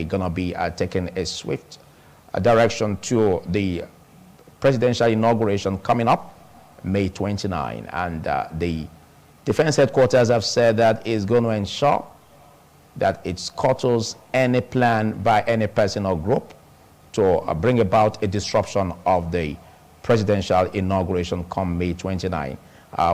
they're going to be taking a swift direction to the presidential inauguration coming up May 29. And the defense headquarters have said that it's going to ensure that it scuttles any plan by any person or group to bring about a disruption of the presidential inauguration come May 29.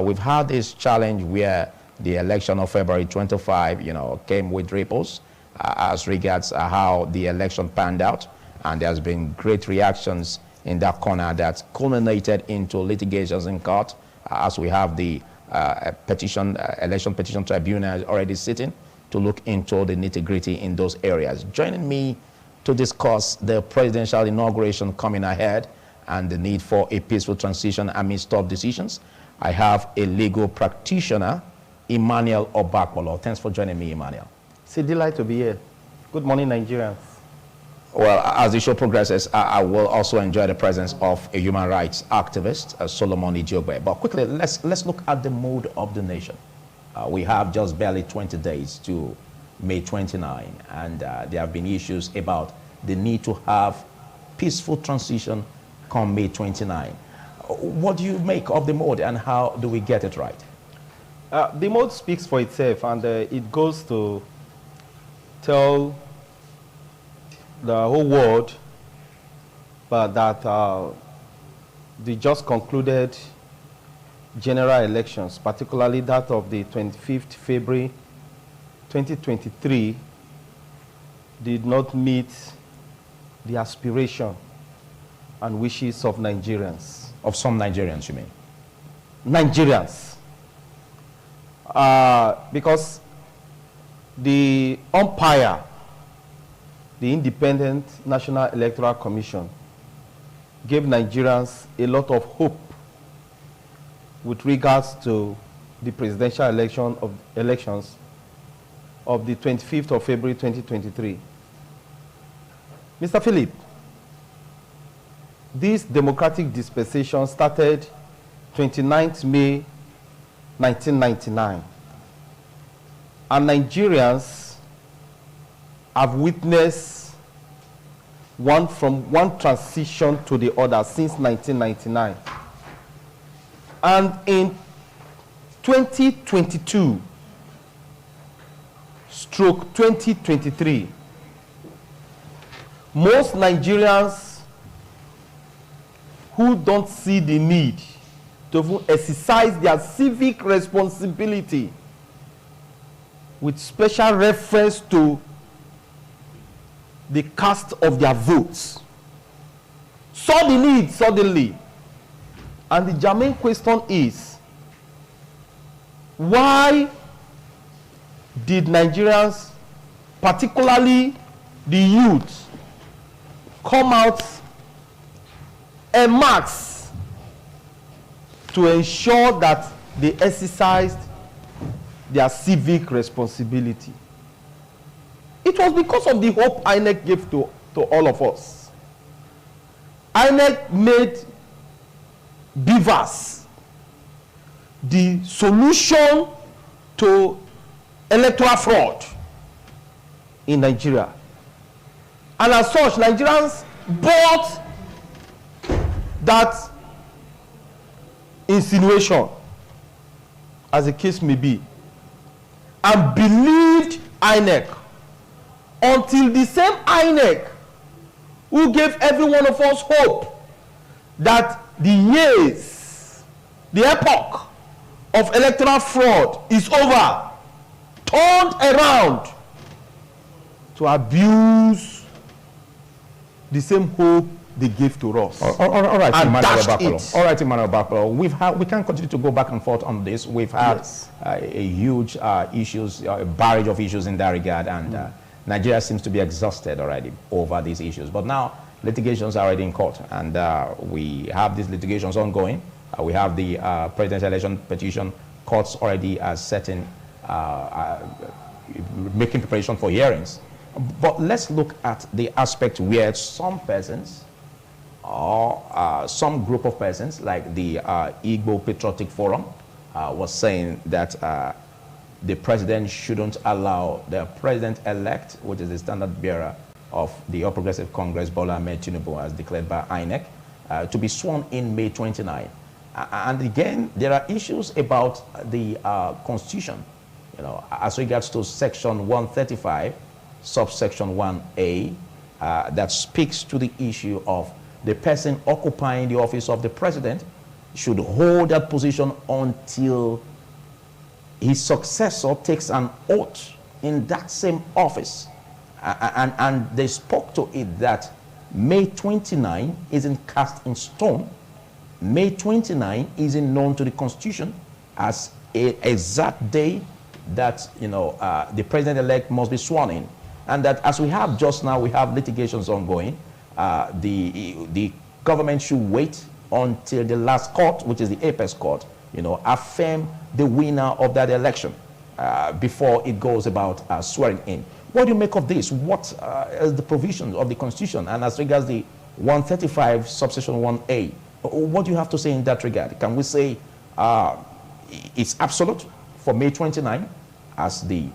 We've had this challenge where the election of February 25, came with ripples as regards how the election panned out, and there's been great reactions in that corner that's culminated into litigations in court, as we have the election petition tribunal already sitting to look into the nitty-gritty in those areas. Joining me to discuss the presidential inauguration coming ahead and the need for a peaceful transition amidst tough decisions, I have a legal practitioner, Emmanuel Obakpolo. Thanks for joining me, Emmanuel. It's a delight to be here. Good morning, Nigerians. Well, as the show progresses, I will also enjoy the presence of a human rights activist, Solomon Idiogbe. But quickly, let's look at the mood of the nation. We have just barely 20 days to May 29, and there have been issues about the need to have peaceful transition come May 29. What do you make of the mood, and how do we get it right? The mood speaks for itself, and it goes to tell the whole world that the just concluded general elections, particularly that of the 25th February 2023, did not meet the aspiration and wishes of Nigerians. Of some Nigerians, you mean? Nigerians. Because the umpire, the Independent National Electoral Commission, gave Nigerians a lot of hope with regards to the presidential elections of the 25th of February 2023. Mr. Philip, this democratic dispensation started 29th May 1999, and Nigerians have witnessed one transition to the other since 1999. And in 2022/2023, most Nigerians who don't see the need to exercise their civic responsibility with special reference to the cast of their votes saw the need suddenly. And the germane question is, why did Nigerians, particularly the youth, come out en masse to ensure that they exercised their civic responsibility? It was because of the hope INEC gave to all of us. INEC made BVAS the solution to electoral fraud in Nigeria. And as such, Nigerians bought that insinuation, as the case may be, and believed INEC, until the same INEC who gave every one of us hope that the years, the epoch of electoral fraud is over, turned around to abuse the same hope they gave to us. All right, and Emmanuel dashed Obakpolo. it. All right, Emmanuel Obakpolo. We can continue to go back and forth on this. We've had Yes. a huge issues, a barrage of issues in that regard, and Nigeria seems to be exhausted already over these issues. But now litigations are already in court, and we have these litigations ongoing. We have the presidential election petition. Courts already are setting, making preparation for hearings. But let's look at the aspect where some persons or some group of persons, like the Igbo Patriotic Forum, was saying that the president shouldn't allow the president-elect, which is the standard bearer, of the All Progressive Congress, Bola Ahmed Tinubu, as declared by INEC, to be sworn in May 29. And again, there are issues about the Constitution, as regards to Section 135, subsection 1A, that speaks to the issue of the person occupying the office of the president should hold that position until his successor takes an oath in that same office. And they spoke to it that May 29 isn't cast in stone. May 29 isn't known to the Constitution as an exact day that the president-elect must be sworn in. And that, as we have just now, we have litigations ongoing. The government should wait until the last court, which is the apex court, affirm the winner of that election before it goes about swearing in. What do you make of this? What is the provisions of the Constitution? And as regards the 135 subsection 1A, what do you have to say in that regard? Can we say it's absolute for May 29 as the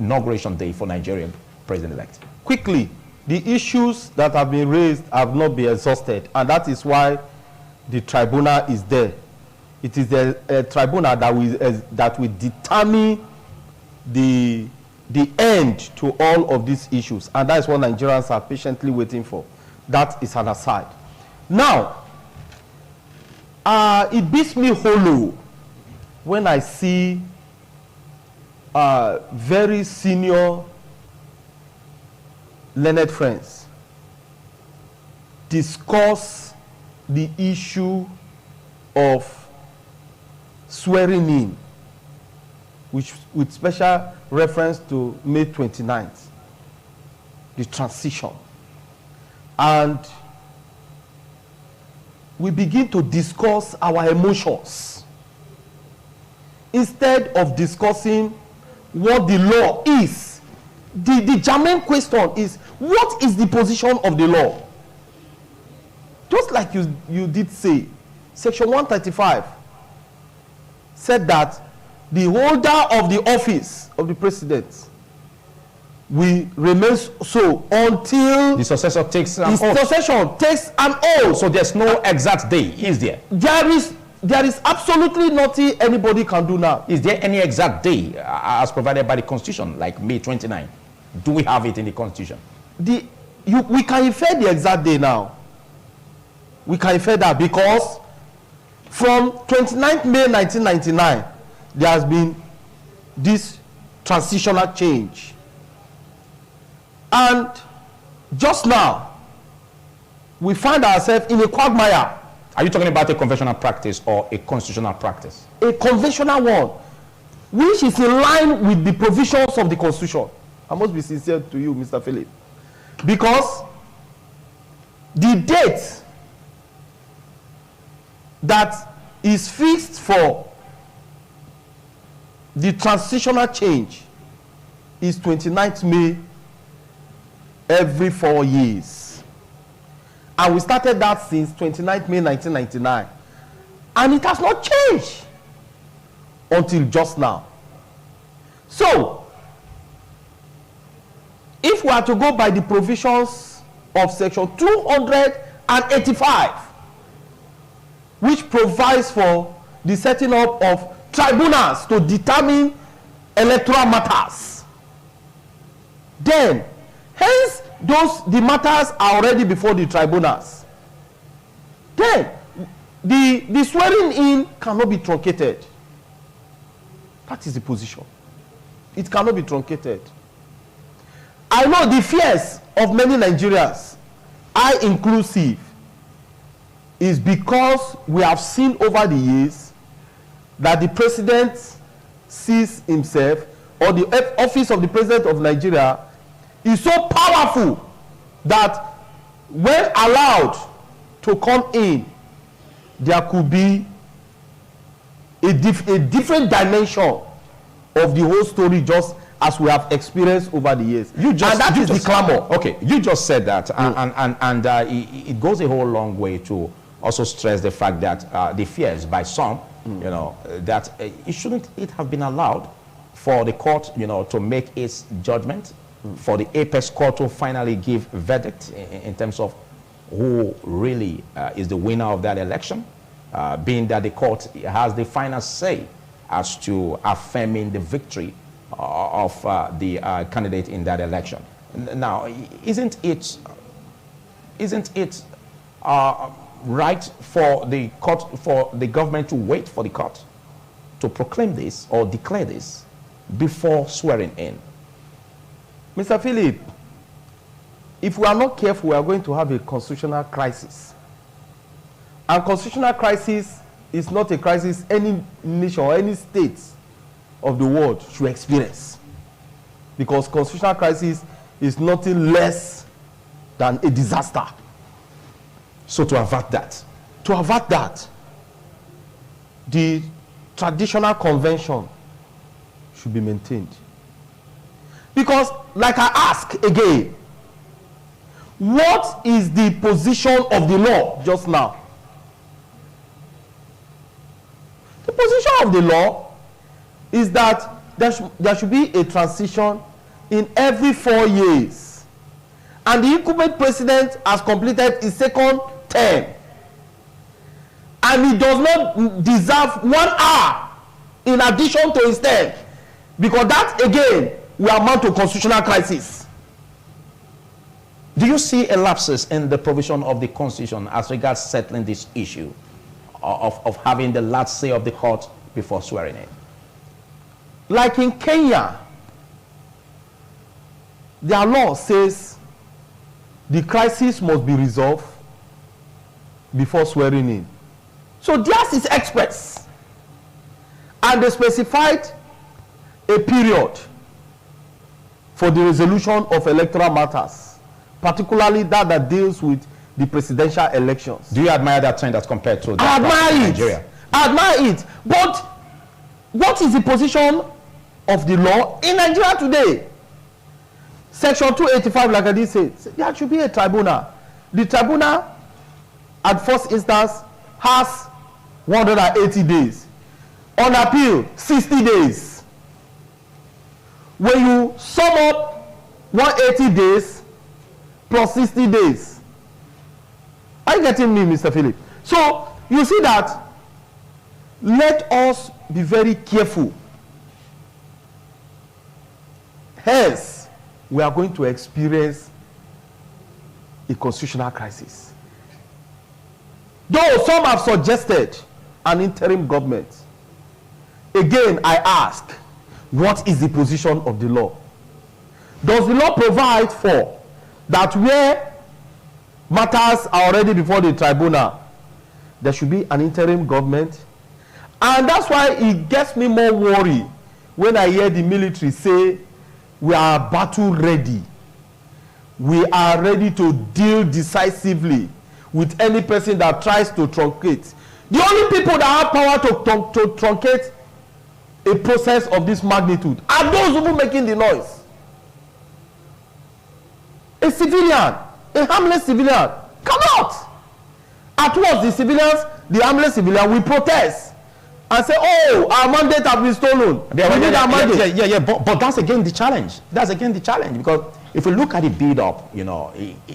inauguration day for Nigerian president-elect? Quickly, the issues that have been raised have not been exhausted, and that is why the tribunal is there. It is the tribunal that will determine the end to all of these issues, and that is what Nigerians are patiently waiting for. That is an aside. Now, it beats me hollow when I see very senior learned friends discuss the issue of swearing in, which with special reference to May 29th, the transition. And we begin to discuss our emotions instead of discussing what the law is. The germane question is, what is the position of the law? Just like you did say, Section 135 said that the holder of the office of the president will remain so until the successor takes an oath. The succession takes an oath. So there's no exact day, is there? There is absolutely nothing anybody can do now. Is there any exact day as provided by the Constitution, like May 29? Do we have it in the Constitution? We can infer the exact day now. We can infer that because from 29th May 1999, there has been this transitional change. And just now, we find ourselves in a quagmire. Are you talking about a conventional practice or a constitutional practice? A conventional one, which is in line with the provisions of the Constitution. I must be sincere to you, Mr. Philip. Because the date that is fixed for the transitional change is 29th May every 4 years. And we started that since 29th May 1999. And it has not changed until just now. So, if we are to go by the provisions of Section 285, which provides for the setting up of tribunals to determine electoral matters, then hence the matters are already before the tribunals, then the swearing in cannot be truncated. That is the position. It cannot be truncated. I know the fears of many Nigerians, I inclusive, is because we have seen over the years that the president sees himself, or the office of the president of Nigeria is so powerful that when allowed to come in, there could be a different dimension of the whole story, just as we have experienced over the years. And that is the clamor. Okay, you just said that, and it goes a whole long way to also stress the fact that the fears by some, that it shouldn't have been allowed for the court, to make its judgment for the apex court to finally give a verdict in terms of who really is the winner of that election, being that the court has the final say as to affirming the victory of the candidate in that election. Now, isn't it right for the court, for the government to wait for the court to proclaim this or declare this before swearing in? Mr. Philip, if we are not careful, we are going to have a constitutional crisis. And constitutional crisis is not a crisis any nation or any state of the world should experience. Because constitutional crisis is nothing less than a disaster. So to avert that, the traditional convention should be maintained. Because, like I ask again, what is the position of the law just now? The position of the law is that there should be a transition in every 4 years. And the incumbent president has completed his second term. And he does not deserve 1 hour in addition to his term. Because that, again, will amount to constitutional crisis. Do you see a lapses in the provision of the Constitution as regards settling this issue of having the last say of the court before swearing in? Like in Kenya, their law says the crisis must be resolved before swearing in. So theirs is express. And they specified a period for the resolution of electoral matters, particularly that deals with the presidential elections. Do you admire that trend as compared to that in Nigeria? I admire it. But what is the position of the law in Nigeria today? Section 285, like I did say, there should be a tribunal. The tribunal, at first instance, has 180 days. On appeal, 60 days. When you sum up 180 days plus 60 days, are you getting me, Mr. Philip? So you see that, let us be very careful. Hence, we are going to experience a constitutional crisis. Though some have suggested an interim government, again I ask, what is the position of the law? Does the law provide for that where matters are already before the tribunal, there should be an interim government? And that's why it gets me more worried when I hear the military say, we are battle ready. We are ready to deal decisively with any person that tries to truncate. The only people that have power to truncate a process of this magnitude are those who are making the noise. A civilian, a harmless civilian, come out. At once the civilians, the harmless civilian will protest and say, oh, our mandate has been stolen. But that's again the challenge. That's again the challenge, because if we look at the build-up, you know,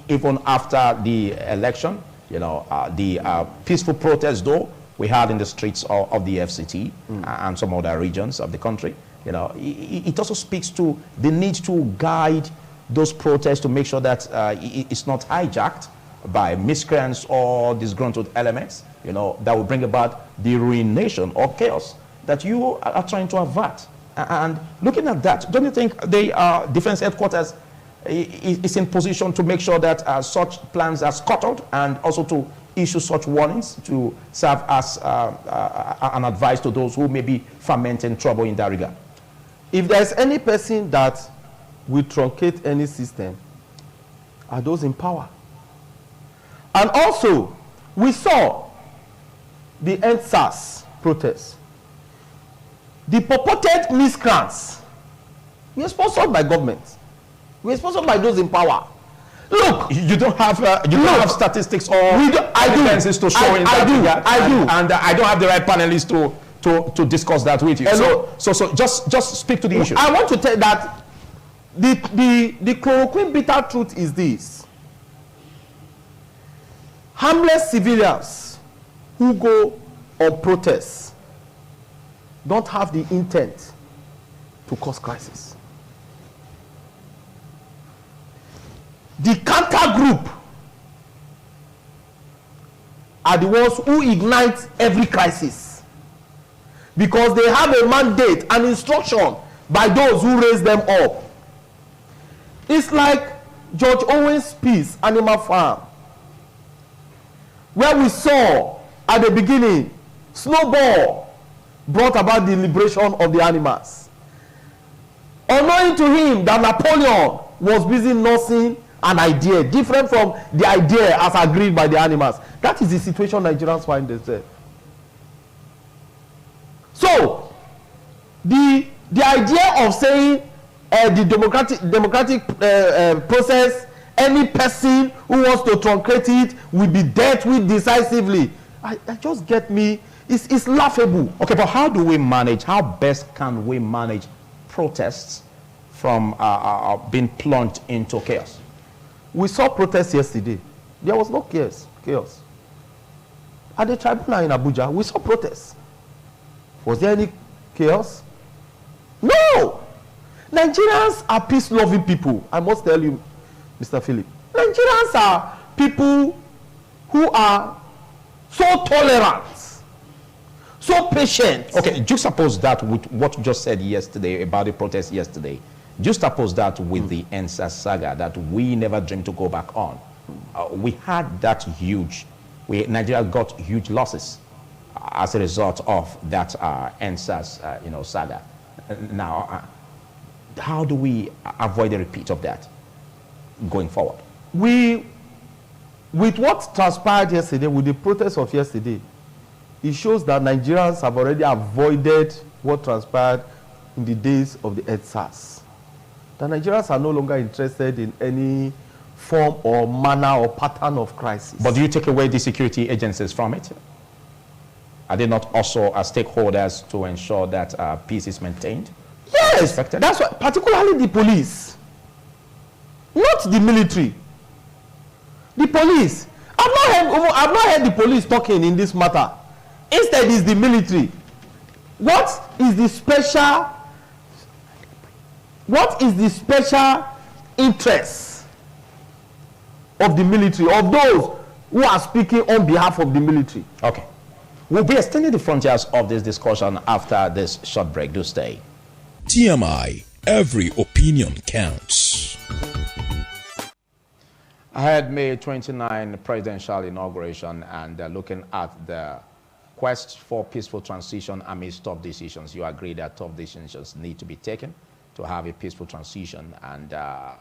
even after the election, you know, the peaceful protests, though, we had in the streets of the FCT and some other regions of the country, you know, it also speaks to the need to guide those protests to make sure that it's not hijacked by miscreants or disgruntled elements, you know, that will bring about the ruination or chaos that you are trying to avert. And looking at that, don't you think the defense headquarters is in position to make sure that such plans are scuttled, and also to issue such warnings to serve as an advice to those who may be fermenting trouble in that regard? If there's any person that will truncate any system, are those in power. And also, we saw the EndSARS protests. The purported miscreants were sponsored by government. We're sponsored by those in power. Look, you don't have have statistics or evidences to show in that regard. I do. And I don't have the right panelists to discuss that with you. Hello? So just speak to the issue. I want to tell that The chloroquine bitter truth is this: harmless civilians who go on protests don't have the intent to cause crisis. The counter group are the ones who ignite every crisis, because they have a mandate and instruction by those who raise them up. It's like George Owen's piece, Animal Farm, where we saw at the beginning Snowball brought about the liberation of the animals, unknowing to him that Napoleon was busy nursing an idea different from the idea as agreed by the animals. That is the situation Nigerians find themselves. So the idea of saying the democratic process, any person who wants to truncate it will be dealt with decisively, I just get me, it's laughable. Okay, but how do we manage, how best can we manage protests from being plunged into chaos? We saw protests yesterday. There was no chaos. At the tribunal in Abuja, we saw protests. Was there any chaos? No! Nigerians are peace-loving people. I must tell you, Mr. Philip. Nigerians are people who are so tolerant, so patient. Okay, juxtapose that with what you just said yesterday about the protest yesterday. Juxtapose that with the EndSARS saga that we never dreamed to go back on. We had that Nigeria got huge losses as a result of that EndSARS saga. Now, how do we avoid a repeat of that going forward? With what transpired yesterday, with the protest of yesterday, it shows that Nigerians have already avoided what transpired in the days of the EndSARS. The Nigerians are no longer interested in any form or manner or pattern of crisis. But do you take away the security agencies from it? Are they not also as stakeholders to ensure that peace is maintained? Yes, that's why, particularly the police, not the military. The police. I've not heard the police talking in this matter. Instead, it's the military. What is the special interest of the military, of those who are speaking on behalf of the military? Okay. We'll be extending the frontiers of this discussion after this short break. Do stay. TMI, every opinion counts. I had May 29 presidential inauguration and looking at the quest for peaceful transition amidst tough decisions. You agree that tough decisions need to be taken to have a peaceful transition, and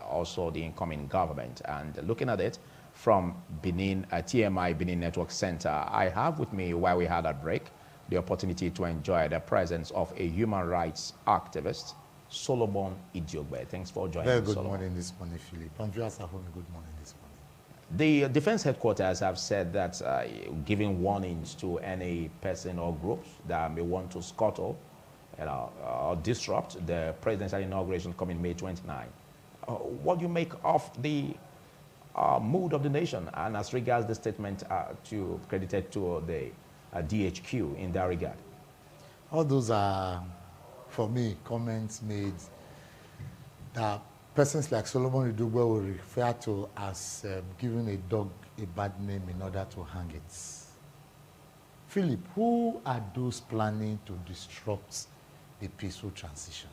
also the incoming government. And looking at it from Benin, TMI Benin Network Center, I have with me, while we had a break, the opportunity to enjoy the presence of a human rights activist, Solomon Idiogbe. Thanks for joining us. Very good morning this morning, Philip. And viewers at home, good morning this morning. The defense headquarters have said that giving warnings to any person or groups that may want to scuttle or disrupt the presidential inauguration coming May 29. What do you make of the mood of the nation, and as regards the statement credited to the DHQ in that regard? All those are, for me, comments made that persons like Solomon Idugbe will refer to as giving a dog a bad name in order to hang it. Philip, who are those planning to disrupt the peaceful transition?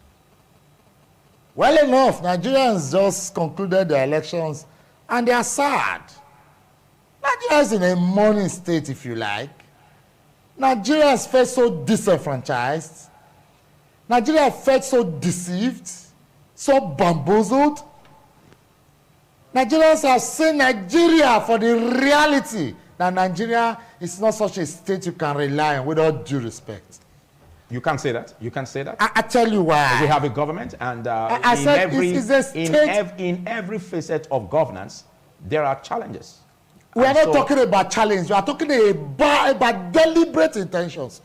Well enough, Nigerians just concluded the elections and they are sad. Nigeria is in a mourning state, if you like. Nigerians felt so disenfranchised. Nigeria felt so deceived, so bamboozled. Nigerians have seen Nigeria for the reality that Nigeria is not such a state you can rely on, with all due respect. You can't say that. You can't say that. I tell you why. We have a government, and in every facet of governance, there are challenges. We are not talking about challenge. We are talking about deliberate intentions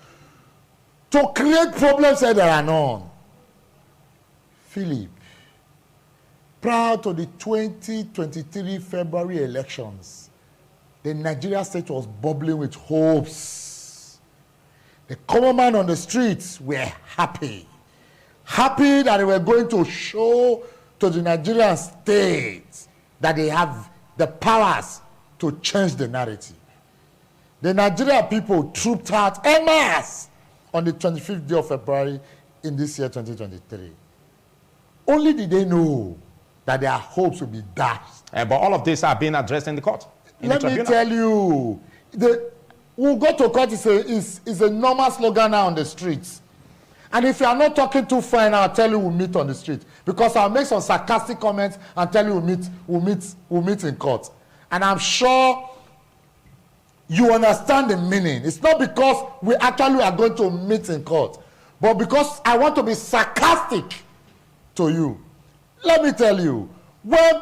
to create problems that there are none. Philip, prior to the 2023 February elections, the Nigeria state was bubbling with hopes. The common man on the streets were happy. Happy that they were going to show to the Nigerian state that they have the powers to change the narrative. The Nigerian people trooped out en masse on the 25th day of February in this year, 2023. Only did they know that their hopes would be dashed. But all of this are being addressed in the court. Let me tell you, we'll go to court is a normal slogan now on the streets. And if you are not talking too fine, I'll tell you we'll meet on the street. Because I'll make some sarcastic comments and tell you we'll meet in court. And I'm sure you understand the meaning. It's not because we actually are going to meet in court, but because I want to be sarcastic to you. Let me tell you, when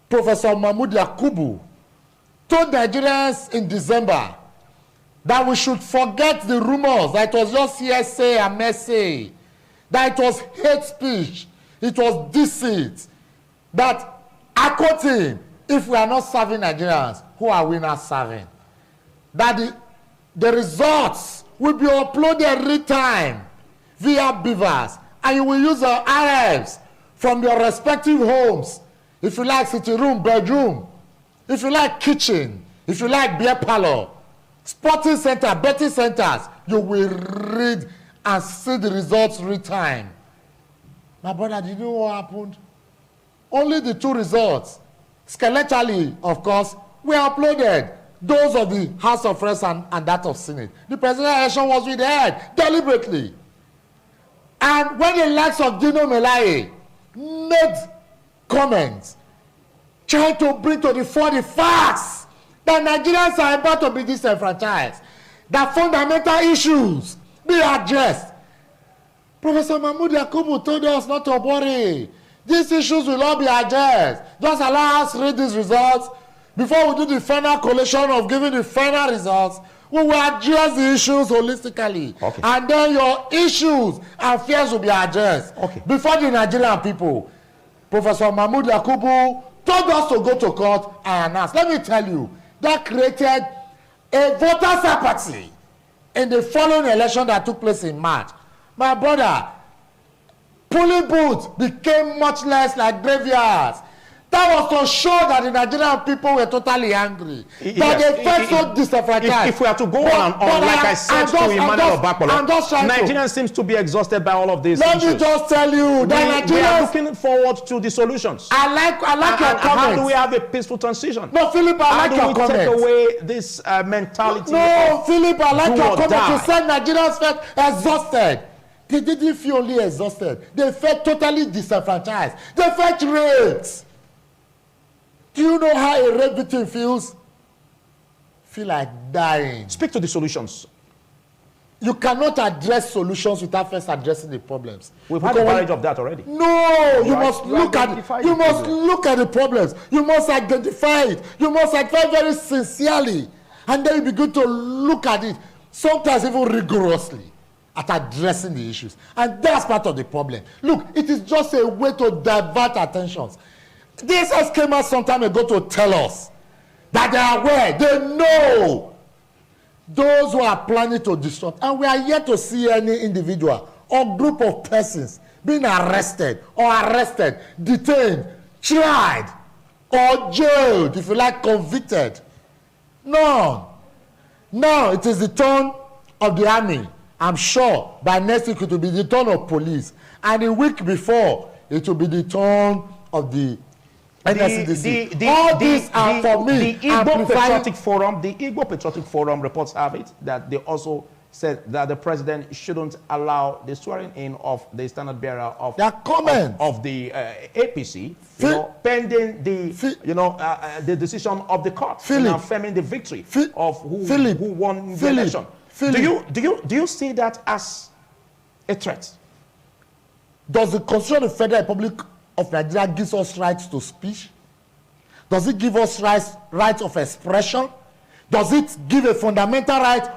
Professor Mahmoud Yakubu told Nigerians in December that we should forget the rumors that it was just hearsay and message, that it was hate speech, it was deceit, that I quote him, if we are not serving Nigerians, who are we not serving? That the results will be uploaded every time via beavers, and you will use the archives from your respective homes. If you like sitting room, bedroom, if you like kitchen, if you like beer parlor, sporting center, betting centers, you will read and see the results every time. My brother, did you know what happened? Only the two results, skeletally, of course, were uploaded. Those of the House of Reps and that of Senate. The presidential election was withheld deliberately. And when the likes of Dino Melaye made comments trying to bring to the fore the facts that Nigerians are about to be disenfranchised, that fundamental issues be addressed, Professor Mahmoud Yakubu told us not to worry. These issues will all be addressed. Just allow us to read these results. Before we do the final collation of giving the final results, we will address the issues holistically. Okay. And then your issues and fears will be addressed. Okay. Before the Nigerian people, Professor Mahmoud Yakubu told us to go to court and announce. Let me tell you, that created a voter's apathy in the following election that took place in March. My brother, polling booths became much less like graveyards. That was to show that the Nigerian people were totally angry. That they felt so disenfranchised. If we are to go on, like I said to Emmanuel Bakpolo, Nigerians seems to be exhausted by all of these issues. Let me just tell you that Nigerians... We are looking forward to the solutions. I like your comments. How do we have a peaceful transition? No, Philip, I like your comments. How do we take away this mentality? No, Philip, I like your comments. You said Nigerians felt exhausted. They didn't feel only exhausted. They felt totally disenfranchised. They felt raped. Do you know how a rape victim feels? Feel like dying. Speak to the solutions. You cannot address solutions without first addressing the problems. We've had a barrage of that already. No, you must look at the problems. You must identify it. You must identify very sincerely. And then you begin to look at it, sometimes even rigorously, at addressing the issues. And that's part of the problem. Look, it is just a way to divert attentions. This has came out some time ago to tell us that they are aware, they know those who are planning to disrupt. And we are yet to see any individual or group of persons being arrested, detained, tried, or jailed, if you like, convicted. None. Now it is the turn of the army. I'm sure by next week it will be the turn of police. And a week before, it will be the turn of the NSCDC. All these are for me. The Igbo Patriotic Forum reports have it that they also said that the president shouldn't allow the swearing in of the standard bearer of the APC, pending the decision of the court affirming the victory of who won the election. Do you see that as a threat? Does the Constitution of the Federal Republic of Nigeria gives us rights to speech? Does it give us rights of expression? Does it give a fundamental right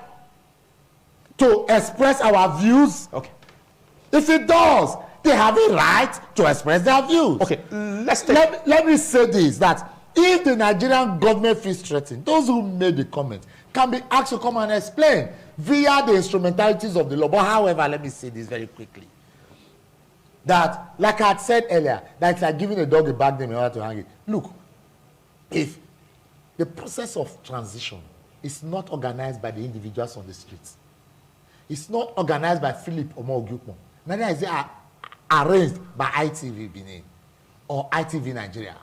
to express our views? Okay. If it does, they have a right to express their views. Okay, let's take... Let me say this, that if the Nigerian government feels threatened, those who made the comment can be asked to come and explain via the instrumentalities of the law. But however, let me say this very quickly. That, like I had said earlier, that it's like giving a dog a bad name in order to hang it. Look, if the process of transition is not organized by the individuals on the streets, it's not organized by Philip Omo-Ogyukmo, neither is it arranged by ITV Benin or ITV Nigeria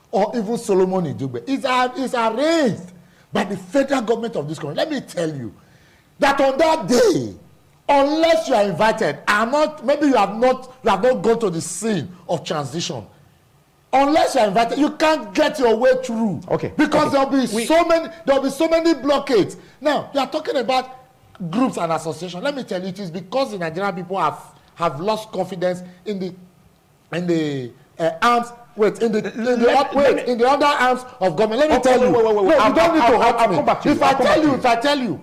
or even Solomon Idugbe. It's arranged by the federal government of this country. Let me tell you that on that day, unless you are invited, maybe you have not gone to the scene of transition. Unless you are invited, you can't get your way through. Okay. Because there'll be so many blockades. Now, you are talking about groups and associations. Let me tell you, it is because the Nigerian people have lost confidence in the arms. Wait, in the other arms of government. Let me tell you. No, you don't need to hurt me. If I tell you,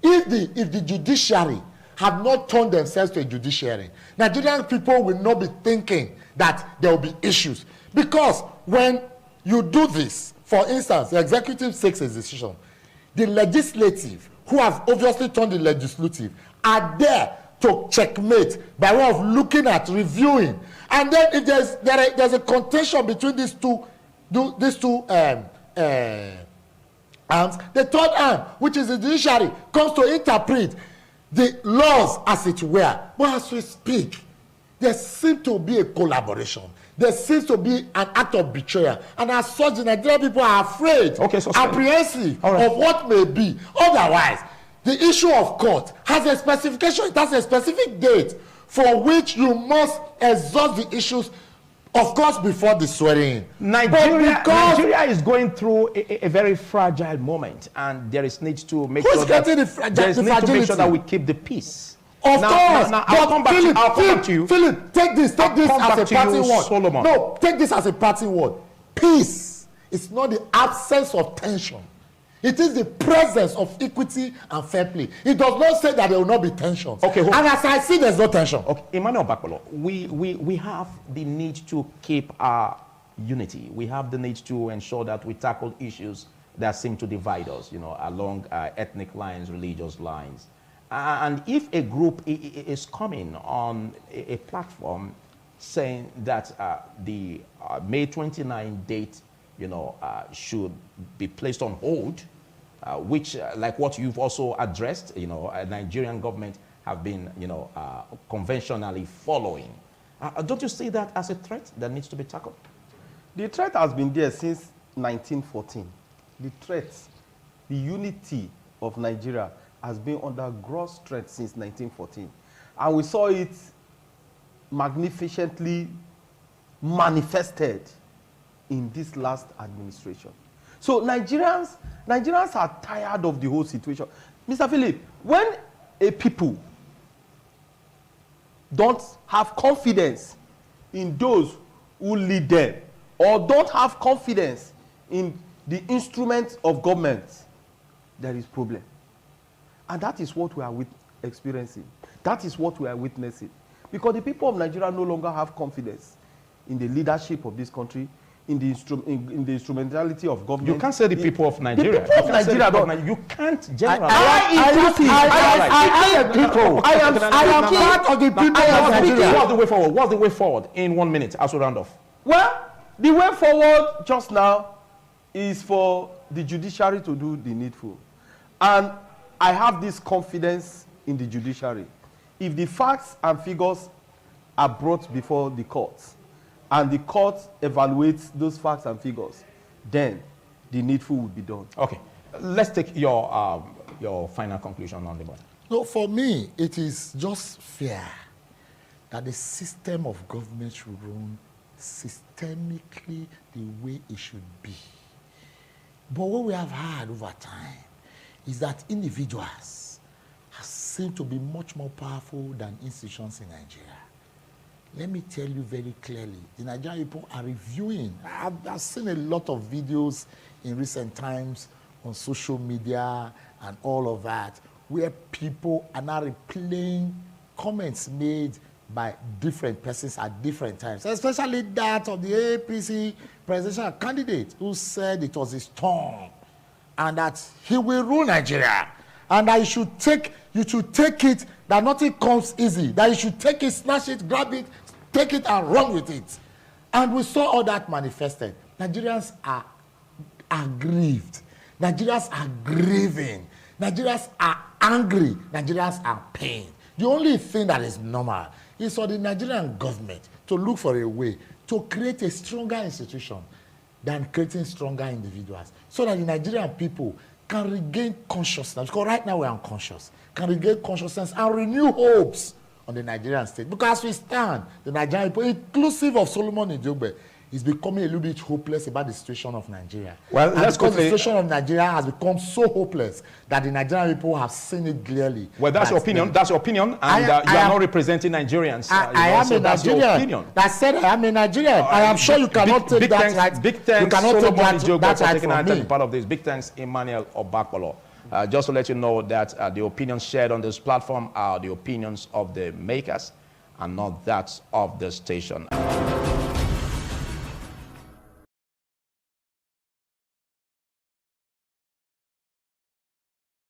if the judiciary have not turned themselves to a judiciary, Nigerian people will not be thinking that there will be issues. Because when you do this, for instance, the executive takes a decision, the legislative, who have obviously turned the legislative, are there to checkmate by way of looking at, reviewing. And then if there's a contention between these two arms, the third arm, which is the judiciary, comes to interpret the laws as it were. But as we speak, there seems to be a collaboration. There seems to be an act of betrayal. And as such, the Nigerian people are afraid, apprehensive of what may be. Otherwise, the issue of court has a specification. It has a specific date for which you must exhaust the issues, of course, before the swearing. Nigeria is going through a very fragile moment, and there is need to make sure that we keep the peace. Of course. Now I'll come back to you. Philip, take this as a parting word. Solomon. No, take this as a parting word. Peace is not the absence of tension. It is the presence of equity and fair play. It does not say that there will not be tensions. Okay, and as I see, there's no tension. Okay, Emmanuel Bakpolo, we have the need to keep our unity. We have the need to ensure that we tackle issues that seem to divide us, along ethnic lines, religious lines. And if a group is coming on a platform saying that the May 29 date, should be placed on hold, which, like what you've also addressed, a Nigerian government have been, conventionally following. Don't you see that as a threat that needs to be tackled? The threat has been there since 1914. The threat, the unity of Nigeria has been under gross threat since 1914. And we saw it magnificently manifested in this last administration. So Nigerians are tired of the whole situation. Mr. Philip, when a people don't have confidence in those who lead them, or don't have confidence in the instruments of government, there is problem. And that is what we are experiencing. That is what we are witnessing. Because the people of Nigeria no longer have confidence in the leadership of this country, in the instrumentality of government. You can't say the people of Nigeria. The people of Nigeria don't. You can't generalize. I am part of the people of Nigeria. What's the way forward? What's the way forward in 1 minute as we round off? Well, the way forward just now is for the judiciary to do the needful. And I have this confidence in the judiciary. If the facts and figures are brought before the courts, and the court evaluates those facts and figures, then the needful will be done. Okay, let's take your final conclusion on the matter. No, for me, it is just fair that the system of government should run systemically the way it should be. But what we have had over time is that individuals seem to be much more powerful than institutions in Nigeria. Let me tell you very clearly, the Nigerian people are reviewing. I've seen a lot of videos in recent times on social media and all of that, where people are now replaying comments made by different persons at different times, especially that of the APC presidential candidate who said it was his turn and that he will rule Nigeria and that you should take it, that nothing comes easy, that you should take it, snatch it, grab it, take it and run with it. And we saw all that manifested. Nigerians are aggrieved. Nigerians are grieving. Nigerians are angry. Nigerians are pained. The only thing that is normal is for the Nigerian government to look for a way to create a stronger institution than creating stronger individuals, so that the Nigerian people can regain consciousness, because right now we're unconscious, can regain consciousness and renew hopes on the Nigerian state. Because we stand, the Nigerian people, inclusive of Solomon Idogbe, is becoming a little bit hopeless about the situation of Nigeria. Well, and let's because the situation of Nigeria has become so hopeless that the Nigerian people have seen it clearly. Well, that's your opinion. That's your opinion, and you are not representing Nigerians. I am a Nigerian. That said, I am a Nigerian. I am sure you cannot take that right. Big thanks, you cannot take that right from me. Part of this. Big thanks, Emmanuel Obakolo. Just to let you know that the opinions shared on this platform are the opinions of the makers and not that of the station.